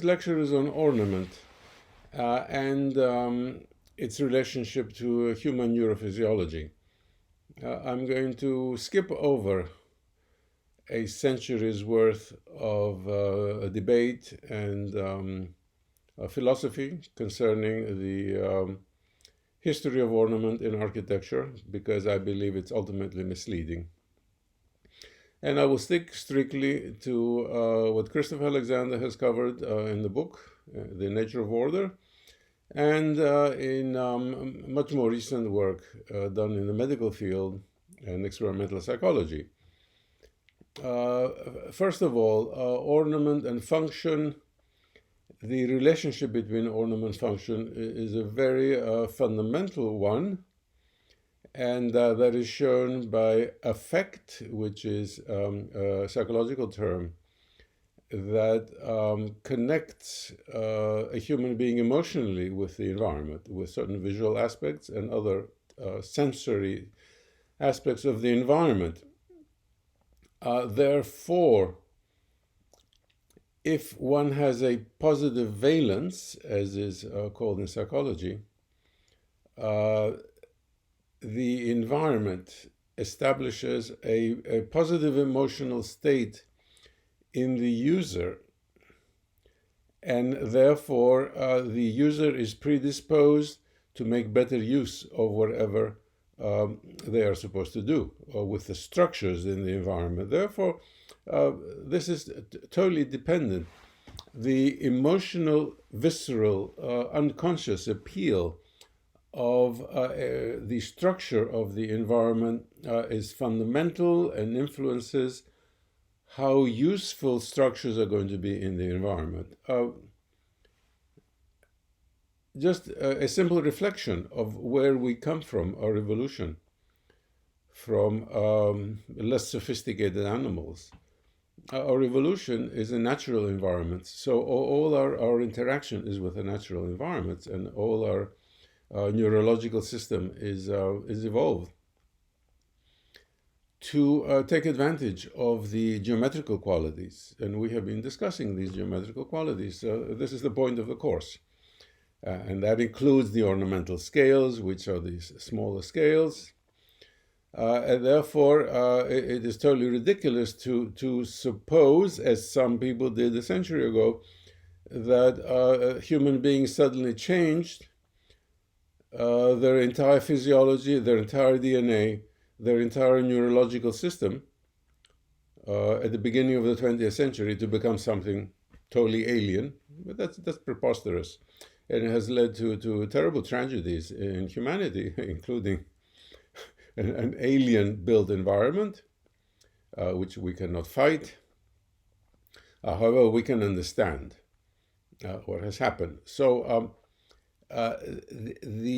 next lecture is on ornament and its relationship to human neurophysiology. I'm going to skip over a century's worth of debate and philosophy concerning the history of ornament in architecture, because I believe it's ultimately misleading. And I will stick strictly to what Christopher Alexander has covered in the book, The Nature of Order, and in much more recent work done in the medical field and experimental psychology. First of all, ornament and function. The relationship between ornament and function is a very fundamental one, and that is shown by affect, which is a psychological term that connects a human being emotionally with the environment, with certain visual aspects and other sensory aspects of the environment. Therefore, if one has a positive valence, as is called in psychology, the environment establishes a positive emotional state in the user, and therefore the user is predisposed to make better use of whatever they are supposed to do with the structures in the environment. Therefore, this is totally dependent. The emotional, visceral, unconscious appeal of the structure of the environment is fundamental and influences how useful structures are going to be in the environment. Just a simple reflection of where we come from, our evolution, from less sophisticated animals. Our evolution is in natural environments, so all our interaction is with the natural environments, and all our neurological system is evolved to take advantage of the geometrical qualities, and we have been discussing these geometrical qualities. This is the point of the course, and that includes the ornamental scales, which are these smaller scales. And therefore, it is totally ridiculous to suppose, as some people did a century ago, that human beings suddenly changed their entire physiology, their entire DNA, their entire neurological system at the beginning of the 20th century to become something totally alien. But that's preposterous. And it has led to terrible tragedies in humanity, including an alien-built environment, which we cannot fight. However, we can understand what has happened. So the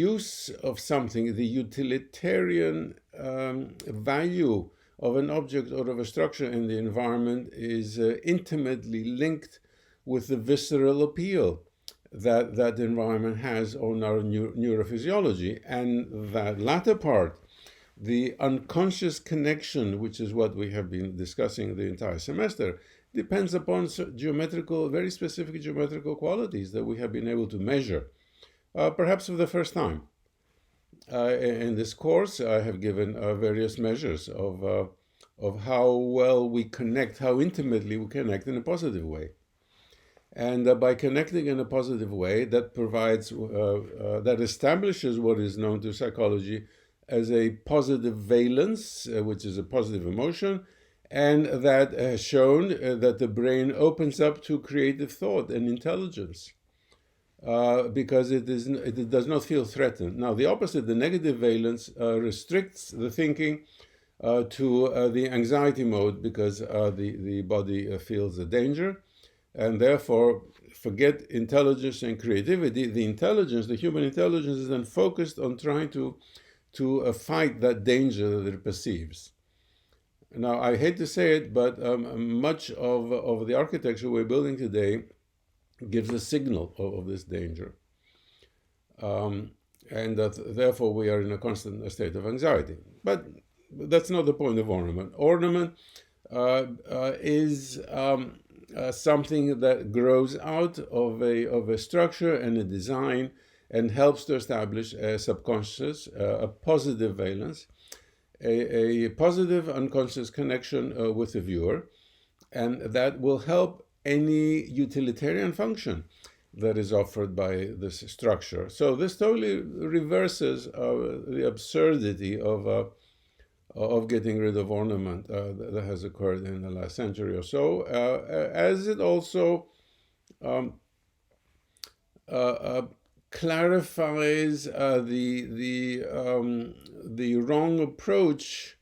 use of something, the utilitarian value of an object or of a structure in the environment is intimately linked with the visceral appeal that that environment has on our neurophysiology. And that latter part, the unconscious connection, which is what we have been discussing the entire semester, depends upon geometrical, very specific geometrical qualities that we have been able to measure, perhaps for the first time. In this course, I have given various measures of how well we connect, how intimately we connect in a positive way. And by connecting in a positive way, that provides, that establishes what is known to psychology as a positive valence, which is a positive emotion, and that has shown that the brain opens up to creative thought and intelligence because it does not feel threatened. Now, the opposite, the negative valence, restricts the thinking to the anxiety mode because the body feels the danger, and therefore forget intelligence and creativity. The intelligence, the human intelligence, is then focused on trying to fight that danger that it perceives. Now, I hate to say it, but much of the architecture we're building today gives a signal of this danger. And that therefore we are in a constant state of anxiety. But that's not the point of ornament. Ornament is something that grows out of a structure and a design and helps to establish a subconscious, a positive valence, a positive unconscious connection with the viewer, and that will help any utilitarian function that is offered by this structure. So this totally reverses the absurdity of getting rid of ornament that has occurred in the last century or so, as it also clarifies the wrong approach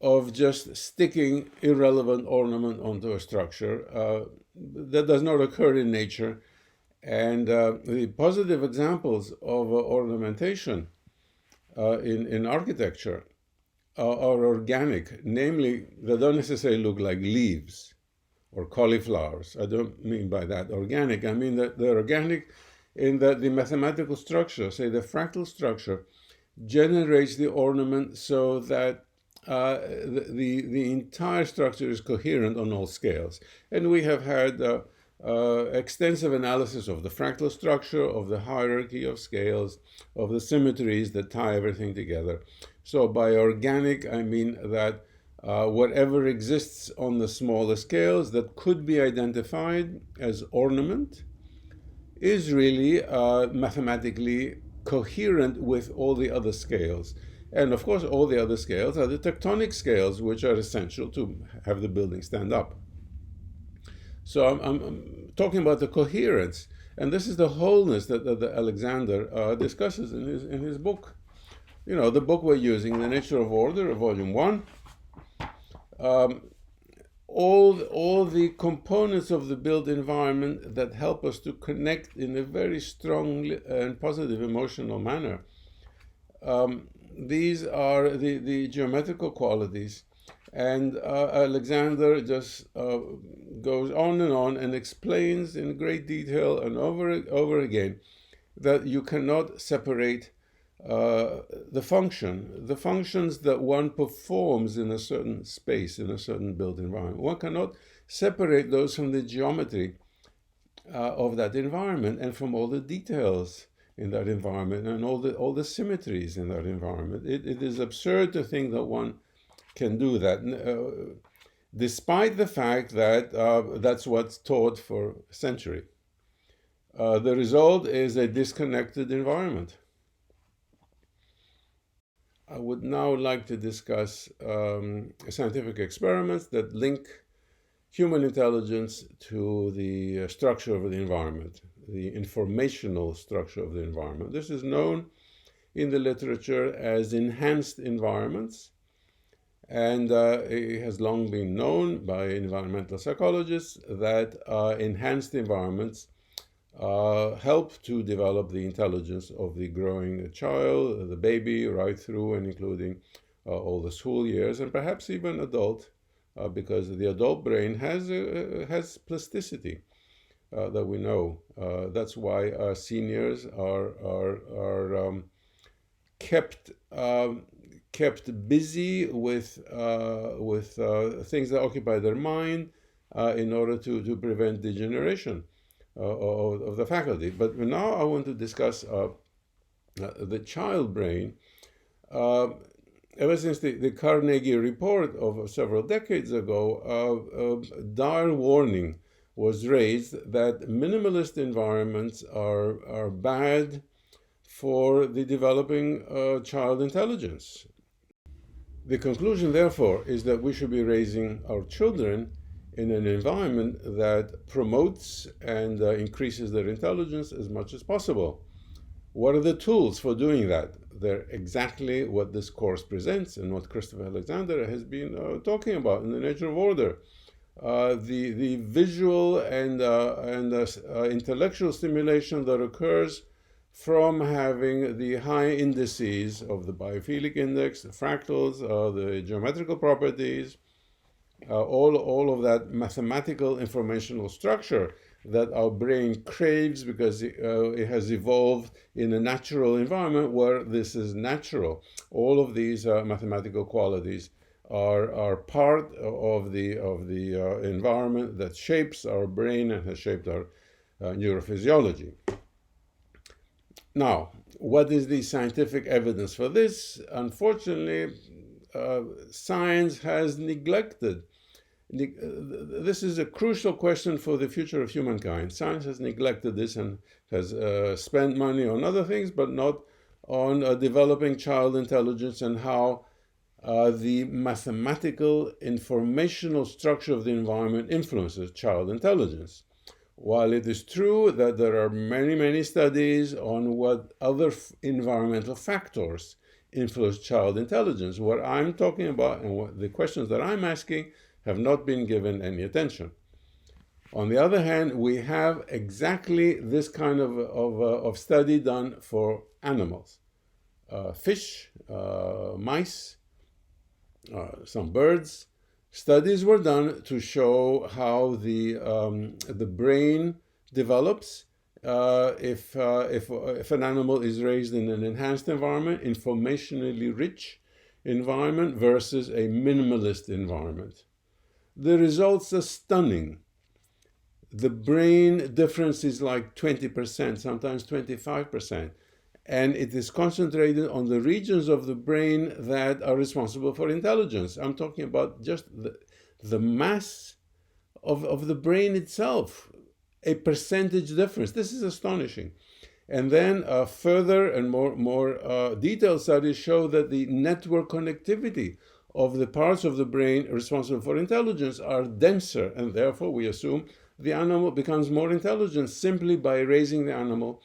of just sticking irrelevant ornament onto a structure. That does not occur in nature. And the positive examples of ornamentation in architecture are organic, namely, they don't necessarily look like leaves or cauliflowers. I don't mean by that organic. I mean that they're organic in that the mathematical structure, say the fractal structure, generates the ornament so that the entire structure is coherent on all scales. And we have had extensive analysis of the fractal structure, of the hierarchy of scales, of the symmetries that tie everything together. So by organic, I mean that whatever exists on the smaller scales that could be identified as ornament is really mathematically coherent with all the other scales. And of course, all the other scales are the tectonic scales, which are essential to have the building stand up. So I'm talking about the coherence, and this is the wholeness that Alexander discusses in his book. You know, the book we're using, The Nature of Order, Volume 1. All the components of the built environment that help us to connect in a very strong and positive emotional manner. These are the geometrical qualities, and Alexander just goes on and explains in great detail and over again that you cannot separate the functions that one performs in a certain space, in a certain built environment. One cannot separate those from the geometry of that environment and from all the details in that environment and all the symmetries in that environment. It is absurd to think that one can do that, despite the fact that that's what's taught for a century. The result is a disconnected environment. I would now like to discuss scientific experiments that link human intelligence to the structure of the environment, the informational structure of the environment. This is known in the literature as enhanced environments, and it has long been known by environmental psychologists that enhanced environments help to develop the intelligence of the growing child, the baby, right through and including all the school years, and perhaps even adult, because the adult brain has plasticity that we know. That's why seniors are kept busy with things that occupy their mind in order to prevent degeneration of the faculty. But now I want to discuss the child brain. Ever since the Carnegie report of several decades ago, dire warning was raised that minimalist environments are bad for the developing child intelligence. The conclusion, therefore, is that we should be raising our children in an environment that promotes and increases their intelligence as much as possible. What are the tools for doing that? They're exactly what this course presents and what Christopher Alexander has been talking about in The Nature of Order. The visual and intellectual stimulation that occurs from having the high indices of the biophilic index, the fractals, the geometrical properties, all of that mathematical informational structure that our brain craves because it has evolved in a natural environment where this is natural. All of these mathematical qualities are part of the environment that shapes our brain and has shaped our neurophysiology. Now, what is the scientific evidence for this? Unfortunately, science has neglected. This is a crucial question for the future of humankind. Science has neglected this and has spent money on other things, but not on developing child intelligence and how the mathematical informational structure of the environment influences child intelligence. While it is true that there are many, many studies on what other environmental factors influence child intelligence, what I'm talking about and what the questions that I'm asking have not been given any attention. On the other hand, we have exactly this kind of study done for animals. Fish, mice, some birds. Studies were done to show how the brain develops if an animal is raised in an enhanced environment, informationally rich environment versus a minimalist environment. The results are stunning. The brain difference is like 20%, sometimes 25%. And it is concentrated on the regions of the brain that are responsible for intelligence. I'm talking about just the mass of the brain itself, a percentage difference. This is astonishing. And then further and more detailed studies show that the network connectivity of the parts of the brain responsible for intelligence are denser, and therefore we assume the animal becomes more intelligent simply by raising the animal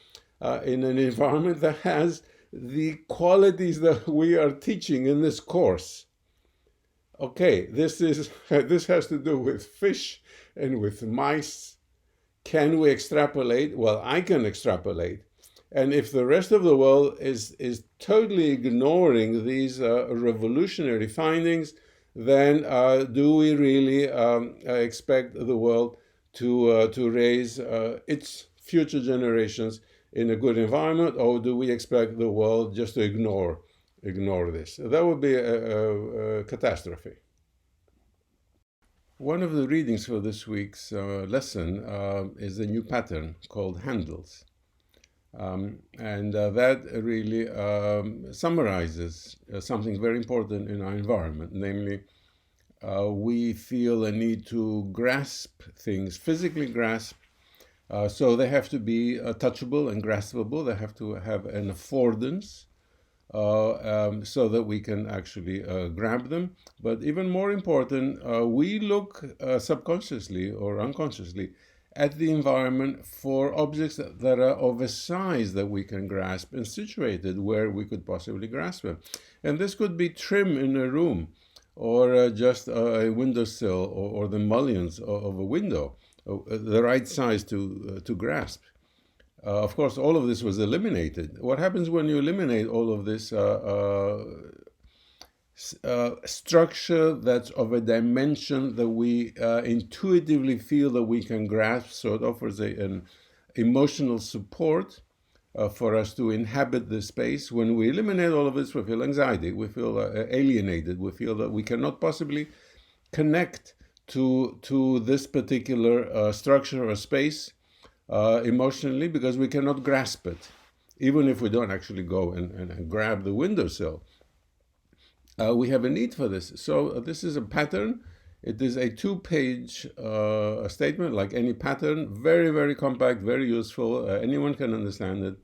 in an environment that has the qualities that we are teaching in this course. Okay, this has to do with fish and with mice. Can we extrapolate? Well, I can extrapolate. And if the rest of the world is totally ignoring these revolutionary findings, then do we really expect the world to raise its future generations in a good environment, or do we expect the world just to ignore this? That would be a catastrophe. One of the readings for this week's lesson is a new pattern called handles. And that really summarizes something very important in our environment, namely we feel a need to grasp things, physically grasp. So they have to be touchable and graspable. They have to have an affordance so that we can actually grab them. But even more important, we look subconsciously or unconsciously at the environment for objects that are of a size that we can grasp and situated where we could possibly grasp them. And this could be trim in a room, or just a windowsill, or the mullions of a window, the right size to grasp. Of course, all of this was eliminated. What happens when you eliminate all of this structure that's of a dimension that we intuitively feel that we can grasp? So it offers an emotional support for us to inhabit this space. When we eliminate all of this, we feel anxiety, we feel alienated, we feel that we cannot possibly connect to this particular structure or space emotionally, because we cannot grasp it, even if we don't actually go and grab the windowsill. We have a need for this. So this is a pattern. It is a 2-page statement, like any pattern, very, very compact, very useful. Anyone can understand it.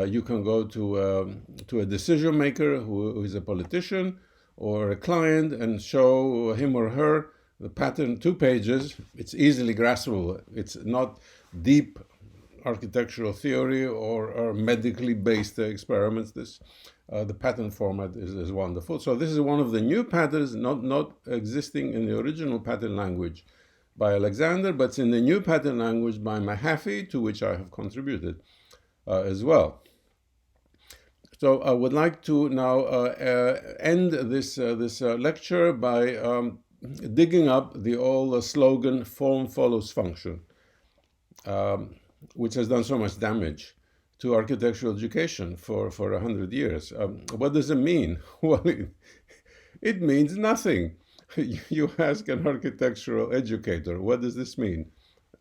You can go to a decision maker who is a politician or a client and show him or her the pattern, 2 pages. It's easily graspable. It's not deep architectural theory or medically based experiments. The pattern format is wonderful. So this is one of the new patterns, not existing in the original pattern language by Alexander, but it's in the new pattern language by Mehaffy, to which I have contributed as well. So I would like to now end this lecture by digging up the old slogan, form follows function, which has done so much damage to architectural education for 100 years. What does it mean? Well, It means nothing. You ask an architectural educator, what does this mean?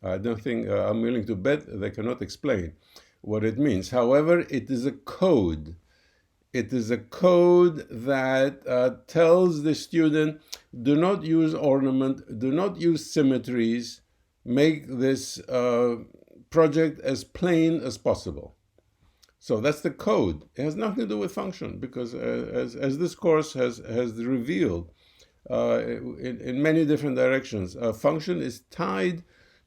I don't think, I'm willing to bet they cannot explain what it means. However, it is a code. It is a code that tells the student, do not use ornament, do not use symmetries, make this project as plain as possible. So that's the code. It has nothing to do with function, because as this course has revealed in many different directions, function is tied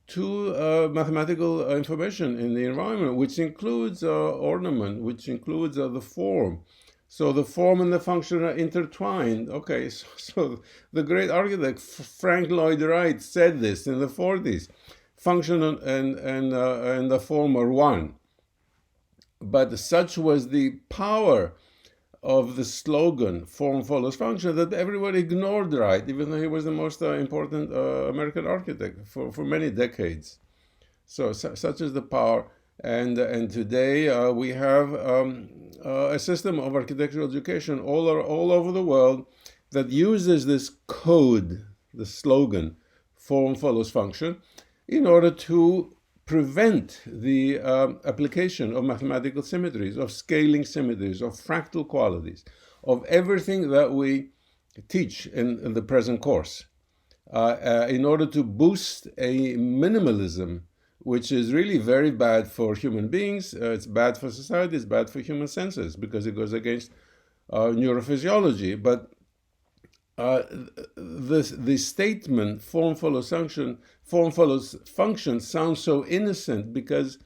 to mathematical information in the environment, which includes ornament, which includes the form. So the form and the function are intertwined. Okay, so the great architect Frank Lloyd Wright said this in the 40s. Function and the form are one. But such was the power of the slogan, form follows function, that everyone ignored Wright, even though he was the most important American architect for many decades. So such is the power. And today we have a system of architectural education all over the world that uses this code, the slogan, form follows function, in order to prevent the application of mathematical symmetries, of scaling symmetries, of fractal qualities, of everything that we teach in the present course, in order to boost a minimalism which is really very bad for human beings. It's bad for society, it's bad for human senses, because it goes against neurophysiology. But the statement form follows function sounds so innocent, because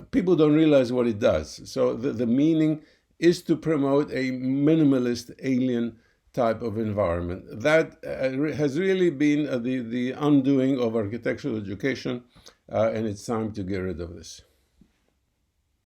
people don't realize what it does. So the meaning is to promote a minimalist, alien type of environment. That has really been the undoing of architectural education, and it's time to get rid of this.